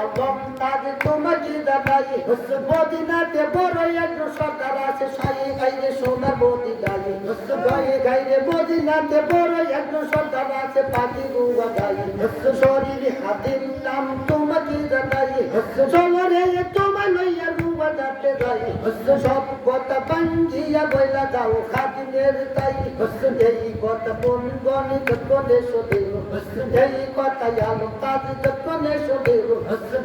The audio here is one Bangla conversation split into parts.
আলম তাদের তোমাকে জানাই মদিনাতে বড় এক সরকার আছে সাই গাইরে সোনার মদিনায় গায়ে গাইরে মদিনাতে বড় এক সরকার আছে পাখি গুয়া গাই শরীরে হাতের নাম তোমাকে জানাই চলো রে তোমার লইয়া রুয়া যাতে যাই সব কথা বাঙ্গিয়া বইলা যাও খাদিনের তাই এই কথা বন গনে যতনে শোধেল এই কথা আলো কাজ যতনে শোধেল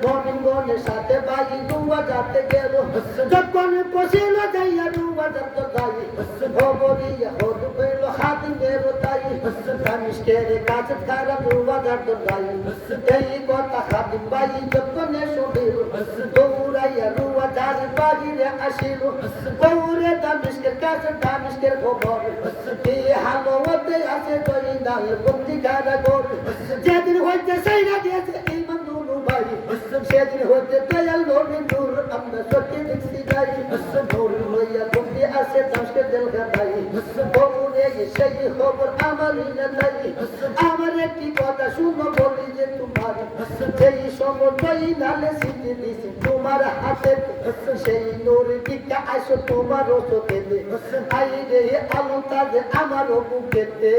বন গনে সাথে বাই রুয়া যাতে গেল যখন পশিল যাইয়া রুয়া যাতে যাই খবরিয়া হদ হইল খাদিনের তাই কামিষ্কের কাজ খারাপ রুয়া যাতে যাই এই কথা খাদিম বাই যতনে শোধেল দৌড়াইয়া রুয়া যার বাহিরে আসিল গৌরে দামিষ্কের কাছে দামিষ্কের খবর কি হালতে আছে দইনাল বন্দি কারাগর যেদিন হইতে সেইরা দিয়েছে এই মন্দুল ভাই সেদিন হইতে দয়াল নবী নূর আমরা সত্যি দেখছি যাই নূর লইয়া বন্দি আছে দামিষ্কের জেলখানায় গৌরে সেই খবর আমারই না তাই আমার একটি কথা শুনো বলি যে তোমার সেই সময় দইনালে সিটি দিছি তোমার হাতে সেই নূর দিকে আসো তোমার চোখেতে আই রে আলো তাজে আমার বুকেতে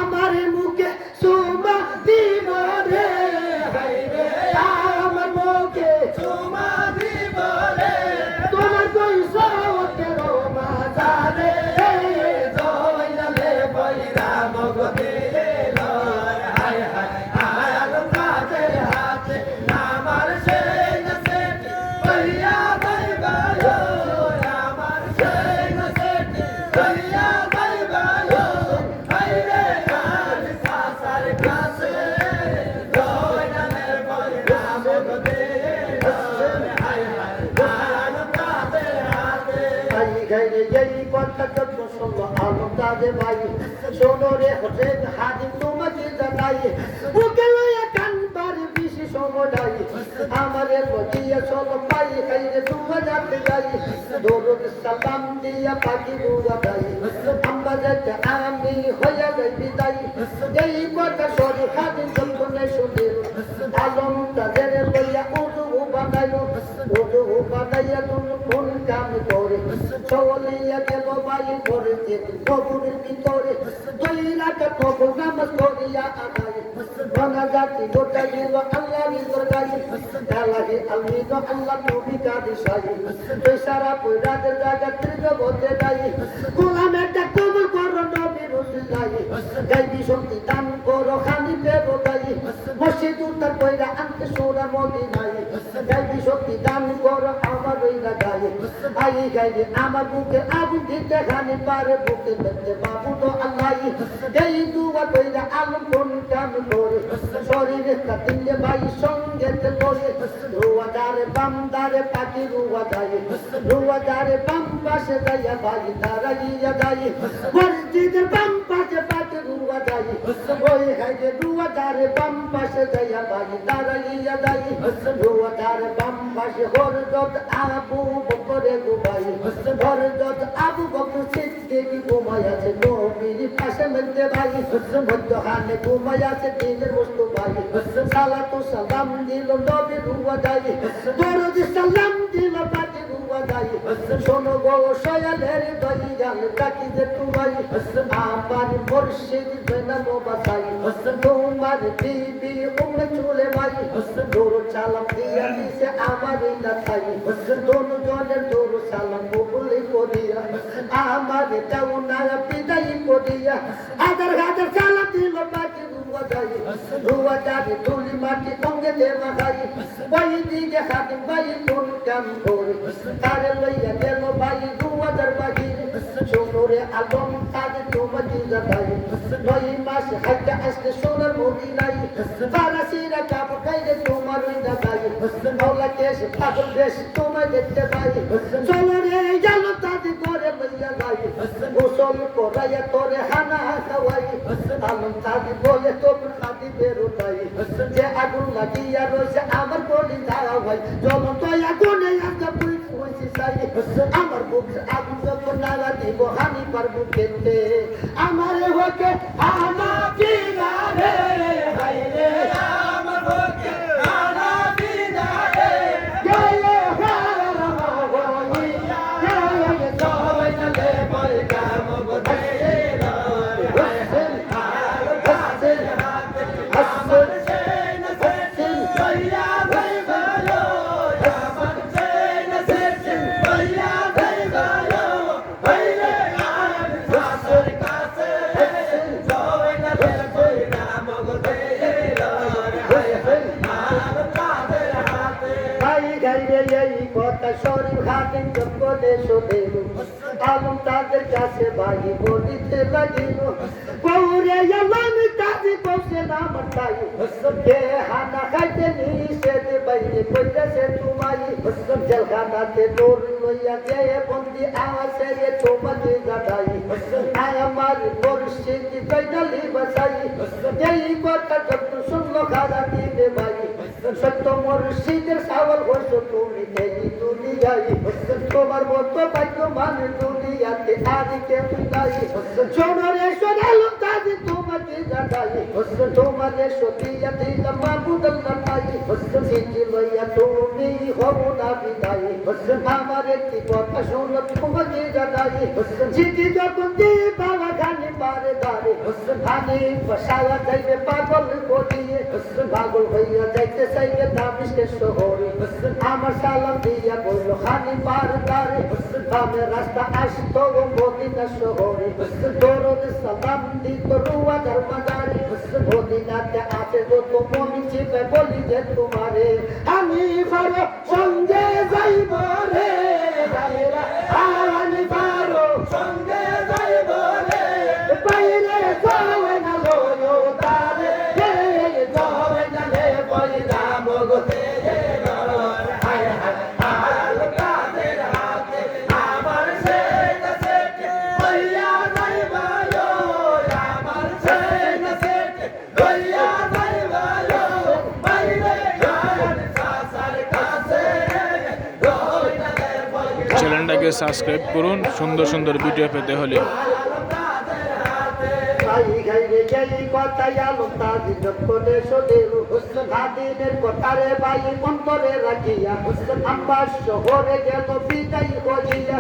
আমার মুখে সোমা দিব রে হাই রে আমার মুখে সোমা দিব রে তোমার কই সওতে রোমা জারে জয়নালে বৈরা মগতে লয় হায় হায় আলো তাজে হাতে আমার সেই নসে বইয়া বইবা আমার সেই নসে বইয়া বইবা হায় রে আর সাসার কাছে জয়নালে বৈরা মগতে হায় হায় আলো তাজে হাতে আই গাইরে এই কথা যত শোনো আলো তাজে ভাই শোনো রে হোসেন হাদিম তোমাকে জানাই বুকে লইয়া কানবার বেশি সময় নাই আমারে বজিয়া চলো পাই খাইরে দুয়া যাতে যাই দরুদ সালাম দিয়া পাখি দুয়া যাই আম্মা যাতে আমি হইয়া যাই বিদায় এই কথা সরি হাদিম যতনে শুনিল আলম তাদের লইয়া উদু বানাইলো উদু বানাইয়া তুমি কোন কাম করে চলিয়া গেল ভাই করে কবরের ভিতরে দইলাটা কবর নামাজ পড়িয়া আদায় বানা জাতি গোটা গেল আল্লাহ নিদর গাই আল্লাহে আলমিদ আল্লাহ নবী কাদি সাই বেসারা পয়রাদের জায়গা ত্রিজগতে যাই গোলাম একটা কবর করো নবী রসুলাই গাইবি শক্তি দান করো খালি দেব গাই মসজিদ উত্তর পয়রা আনতে সোনা মদিনায় গাইবি শক্তি দান করো আমার রইলা গাই আই গাইবে আমার বুকে আগুন দিতে খানি পারে বুকে দেখতে বাবু তো আল্লাহ এই দুয়া কইরা আলম কোন কাম করে শরীরে কাটিলে ভাই সঙ্গে করে রুয়াদারে বামদারে পাটি রুয়াদারে বাম পাশে যাইয়া ভাই দাঁড়াইয়া যাই মসজিদের বাম পাশে পাটি রুয়া যাই ওই হাইরে রুয়াদারে বাম পাশে যাইয়া ভাই দাঁড়াইয়া যাই রুয়াদারে বাম পাশে হরজত আবু বকরে গুবাই হরজত আবু বকর সিদ্দিক ঘুমাই আছে নবীর পাশে মধ্যে ভাই মধ্যখানে ঘুমাই আছে দিনের বস্তু ভাই সালাতু সালাম দিল নবী রুয়া যাই দরুদ সালাম দিল পাটি রুয়া যাই শোনো গো সয়ালের দয়াল ডাকি যে তোমায় আমার মুর্শিদ জনাব বাসাই তোমার বিবি উম্মে চলে ভাই দরুদ সালাম দিয়া দিছে আমার না তাই দোনো জনের দরুদ সালাম কবুল করিয়া আমার দাও না বিদায় করিয়া আদার হাজার সালাম দিল পাটি রুয়া যাই তুলি মাটি অঙ্গে দেওয়া খাই ওই দিকে খাদিম ভাই কোন কাম করে তারে লইয়া গেল ভাই রুয়াদার বাহির শোনরে আলম তাদের তোমাকে জানাই 9 মাস হাইটা আসতে সোনার মদিনায় ফারাসিরা কাপ খাইলে তোমার ওই দাদাই মাওলা কেশ পাগল বেশ তোমায় দেখতে পাই চলো রে গেল তাদের করে লইয়া যাই গোসল করাইয়া তোরে হানা খাওয়াই আলম তাদের বলে তোর খাদি বেরোটাই যে আগুন লাগিয়া রয়েছে আমার বলি দাঁড়াও ভাই যখন তো আগুনে একটা বুঝছি চাই আমার বুক আগুন যখন নালা দিব হানি পারবো খেতে আমার হোকে আনা পিনা রে হাই রে আমার হোকে আনা পিনা বাড়ি জঙ্গলে শোনেল আলম তাদের কাছে বাড়ি বলিতে লাগিল গৌরে এলাম কাজী বসে নাম তাই কে হানা খাইতে নিষেধ বাইরে কইতেছে তোমায় জেলখানাতে দৌড় লইয়া দিয়ে বন্দি আছে তোমাকে দাদাই আমার পরিস্থিতি কইতালি বাসাই এই কথা যত শুনলো খারা দিবে ভাই সত্য মুর্শিদের সাওয়াল হইছ তুমি এই দুনিয়ায় তোমার মতো ভাগ্য মানে দুনিয়াতে আর কেউ নাই সোনারে সোনালো কাজে তোমাকে দাদাই তোমারে সতিয়া দিলাম মাহবুদুল্লাহ ভাই সিটি লইয়া তুমি হব না বিদায় আমার একটি কথা শুনো তোমাকে দাদাই সিটি যখন দিয়ে বাবা খানি পারে দাঁড়ে খানি বসাওয়া যাইবে পাগল বলিয়ে পাগল হইয়া যাইতে চাইবে দামিষ্কের শহরে আমার সালাম দিয়া বললো খানি পার দাঁড়ে বামে রাস্তা আসতো মদিনা শহরে দরদ সালাম দিত রুয়াদার মাজারে মদিনাতে আছে যত মমি চিপে বলি যে তোমারে আমি ভালো সঙ্গে যাইব রে আমি ভালো সঙ্গে যাইব রে বাইরে যাওয়া না লোলো তারে যাওয়া না লে বলি দাম গোতে চ্যানেলটাকে সাবস্ক্রাইব করুন সুন্দর সুন্দর ভিডিও পেতে হলে কথারে বাই অন্তরে রাখিয়া আমার শহরে গেল বিদায় করিয়া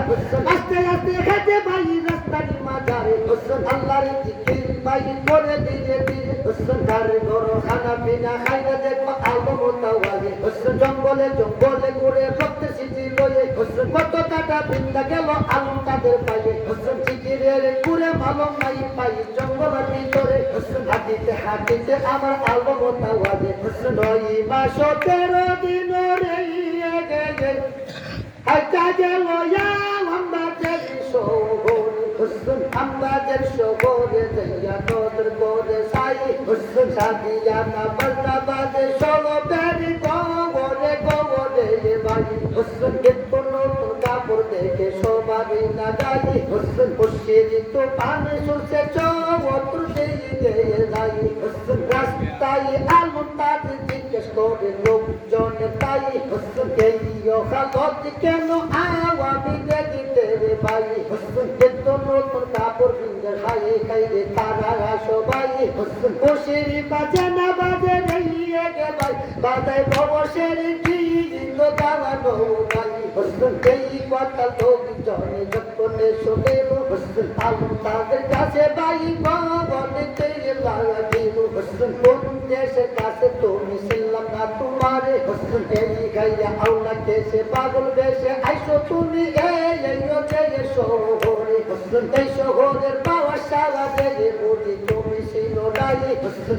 আস্তে আস্তে খেতে বাই রাস্তার মাঝারে আল্লাহর জিকির বাই করে ধীরে ধীরে ঘরে ঘর খানা পিনা খাইলে দেখবো আলো মোতাওয়ালে জঙ্গলে জঙ্গলে ঘুরে প্রত্যেক সিটি লয়ে কত কাটা বিন্দা গেল আলম তাদের পাইয়ে জিকিরের ঘুরে ভালো নাই পাই জঙ্গলের ভিতরে হাঁটিতে হাঁটিতে আমার আলো মোতাওয়ালে 9 মাস 13 দিন রে গে হাইটা গেল আমাদের শহরে আমাদের শহরে যাইয়া নদর করে সাই সাদিয়া না বলতা বাজে সলো বেরি গরে গরে ভাই দেখো নতুন কাপড় দেখে সবারই না যাই খুশিরি তো পানি সুরছে চৌত্র দিয়ে যাই রাস্তায় আলু তাতে জিজ্ঞেস করে লোকজন তাই কেউ খালত কেন আওয়ামী দেখিতে রে ভাই দেখো নতুন কাপড় পিন্ধে খাই খাইলে তারা সবাই খুশিরি বাজে না বাজে রে গে ভাই বাজায় ববসের কি গাওয়ানো ভাই এই কথা লোকজনে যখন শোনেল আলু তাদের কাছে ভাই বলতে লাগিল কোন দেশের কাছে তুমি ছিলাম না তোমারে এই গাইয়া আওলা কেসে পাগল বেশে আইসো তুমি এই শহরে এই শহরের পাওয়া সারা দেগে বলি তুমি ছিল নাই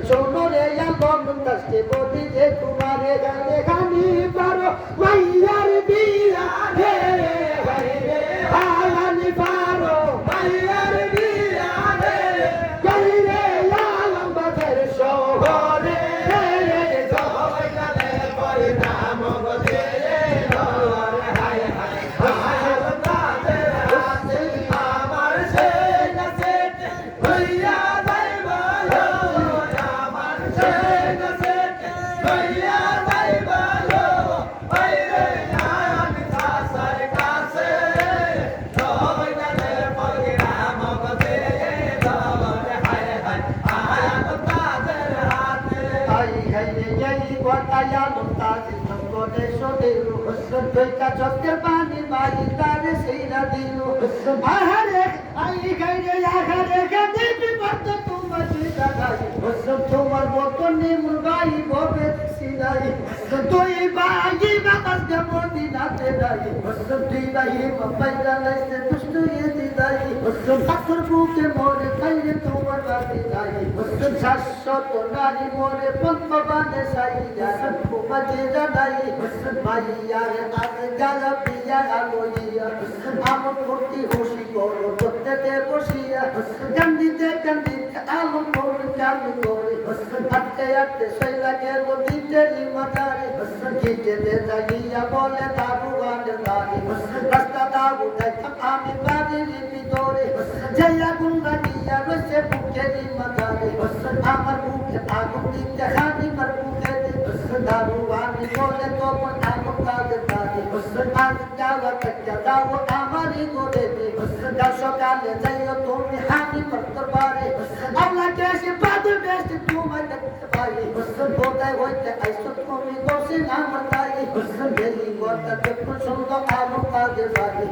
শোনো রে আলম কাছে বলি যে তোমারে গানে গানি পারো মাইয়ার বিয়া রে আলানি পারো মাইয়ার বিয়া রে গাইরে আলম বাজার শহরে জয়নালে পরে নাম গদে হায় হায় আমার সে নাচে হইয়া যাইব আমার সে নাচে হইয়া যাইব বাইরে আমি সাসার কাছে জয়নালে পরে নাম গদে হায় হায় তাদের হাতে আই খাইলে যাই কথায়া তাদের সঙ্গে শোনে দইটা চক্কের পানি মারি তারে সেইরা দিল আহারে আই খাইলে আহারে কাঁদে বিপদ তোমাকে দাদাই তোমার মতো নিমুর গাই ভবে সিনাই তুই বাগি বাতাস দে মদিনাতে দাই তুই বাই বাইরা লাইতে দুষ্ট ইতি দাই পাথর বুকে মরে খাইলে তোমার বাতি দাই শাশ্বত নারী মরে পন্থ বানে সাইয়া তোমাকে দাদাই মাইয়ার আগে যারা পিয়া আলোই কান্দিতে আলো করে কামি করে আটতে আটতে শৈলা গেল দিতেরি মাজারে গিটে দে যাইয়া বলে দারু গানের দাঁড়ি রাস্তা দাবু দেখতাম আমি বাড়ির ভিতরে যাইয়া গুন্ডা গিয়া রয়েছে বুকেরি মাজারে আমার বুকে আগুন দিতে খানি মার বুকে দারু গানি বলে তখন আগুন তাদের দাঁড়ি আজ যাওয়া থেকে যাও আমারই করে দে সকালে যাইও তুমি হানি করতে পারে আল্লাহ কেসে বাদে বেশি তোমায় দেখতে পাই বোধহয় হইতে আইসো তুমি বসে আমার তাই গেলি কথা দেখো সুন্দর আলো কাজে বাড়ি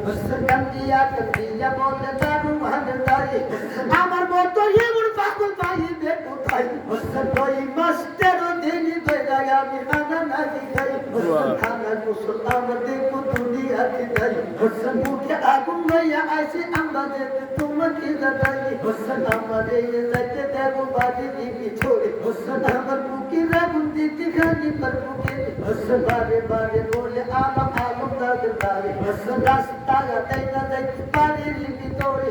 কান্দিয়া কান্দিয়া বলে দারু ভাঙে তাই আমার মতো এমন পাগল পাই দেখো তাই ওই মাস্টার দিনই বেড়া আমি খানা নাকি খাই খানা কুসল আমার দেখো দুনিয়াতে যাই মুখে আগুন লইয়া আইসি আমরা যেতে তোমাকে জানাই আমারে যাইতে দেব বাড়ি দিবি ছোড়ে আমার বুকে আগুন দিতে খানি পার বুকে বারে বারে বলে আলো আলো তাদের বাড়ি রাস্তা যাই না যাইতে পারি ভিতরে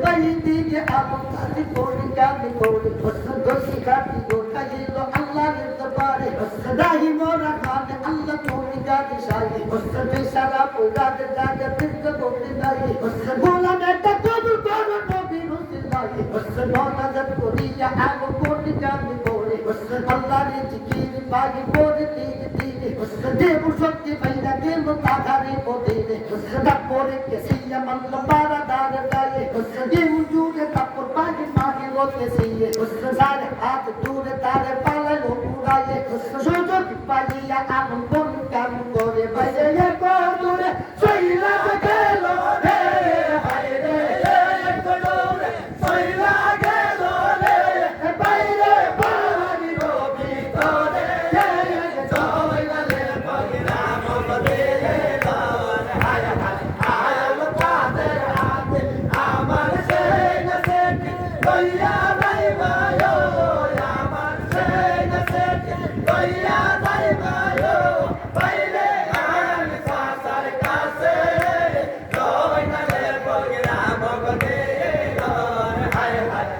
বাই দিকে আলো তাদের পড়ে কামি পড়ে দোষী কাটি গোটা গেল আল্লাহর দরবারে রাহি মোরা খানে আল্লাহ তুমি গাদি সাই বেসারা পুরাতে জাগে ফিরত বলতে নাই গোলাম একটা কবুল করো নবী রসুল্লাহ ননাজত করিয়া আগো কোটি কামি পড়ে আল্লাহর জিকির পাগি পড়ে দিনে দিনে দেব শক্তি ভাইরা দেব তাহারে পদিনে তারপরে কেসিয়া মাল্ল বারা দারে গায়ে দেব জুড়ে তারপর পাগি মাগি রতে সিয়ে সারে হাত দূরে তারে পালালো পুরায়ে সুযোগ পাইয়া আমন কোন কাম করে বাইরে দূরে সইলা গেল রে হায় রে দূরে সইলা গেল রে বাইরে বাড়ি ভিতরে সইলা রে পাগিরা মরে হায় হায় আলো তাদের হাতে আমার সেই না সেটি কইয়া নাই মায়ো আমার সেই না সেটি কইয়া নাই মায়ো বাইরে আমি সাসার কাছে সইলা রে পাগিরা মরে হায় হায়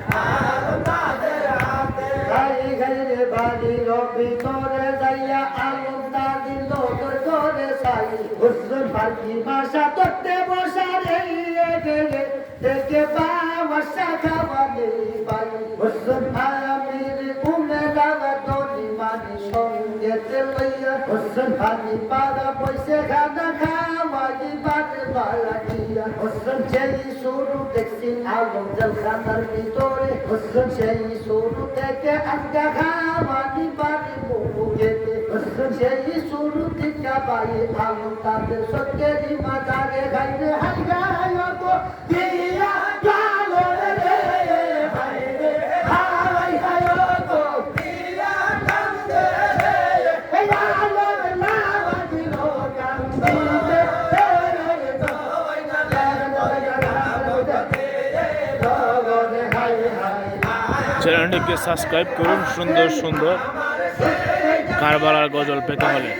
আলো তাদের হাতে গাই গাইরে বাড়ির ভিতরে যাইয়া আলো তাদের লোকের করে সাই হুসন পাখি বাসা করতে বসা রে গেলে দেখে বাসা খাওয়া নেই পাই হুসন আমির উমে যাওয়া দড়ি মানি সঙ্গেতে লইয়া হুসন ভানি পাড়া বসে খানা খাওয়াই বারে বালা দিয়া হুসন সেই শুরু দেখছি আলো জলখানার ভিতরে হুসন সেই শুরু থেকে আজকা খাওয়ানি বাড়ি বহু গেতে হুসন সেই শুরু থেকে পাই আলো তাদের সত্যি মাজারে গাইরে হাই গায় গো দিয়া গেল রে হাই রে হাই হাই গো দিয়া কান্দে রে হে আলো লাওয়া দিল কান্দে রে দই না রে হাই হাই চ্যানেলটিকে সাবস্ক্রাইব করুন সুন্দর সুন্দর কারবালার গজল পেতে হলে।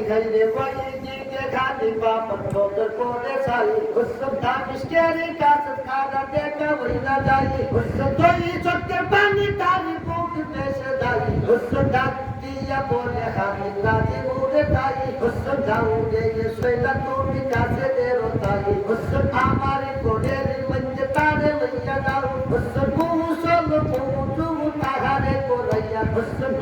ঘরে বই দিকে খালি বাপন বদর করে সাই হুসন দামিশকেরি কাছে খারা দেখা হইলা যাই হুসন তোই চোখের পানি তারি বুক দেশে যাই হুসন ডাক দিয়া বলে হামি লাজি উড়ে তাই হুসন যাও গে সইলা তুমি কাছে দেরো তাই হুসন আমারে কোডের মধ্যে তারে লইয়া যাও হুসন মুসল মুজু তাহারে কোরাইয়া হুসন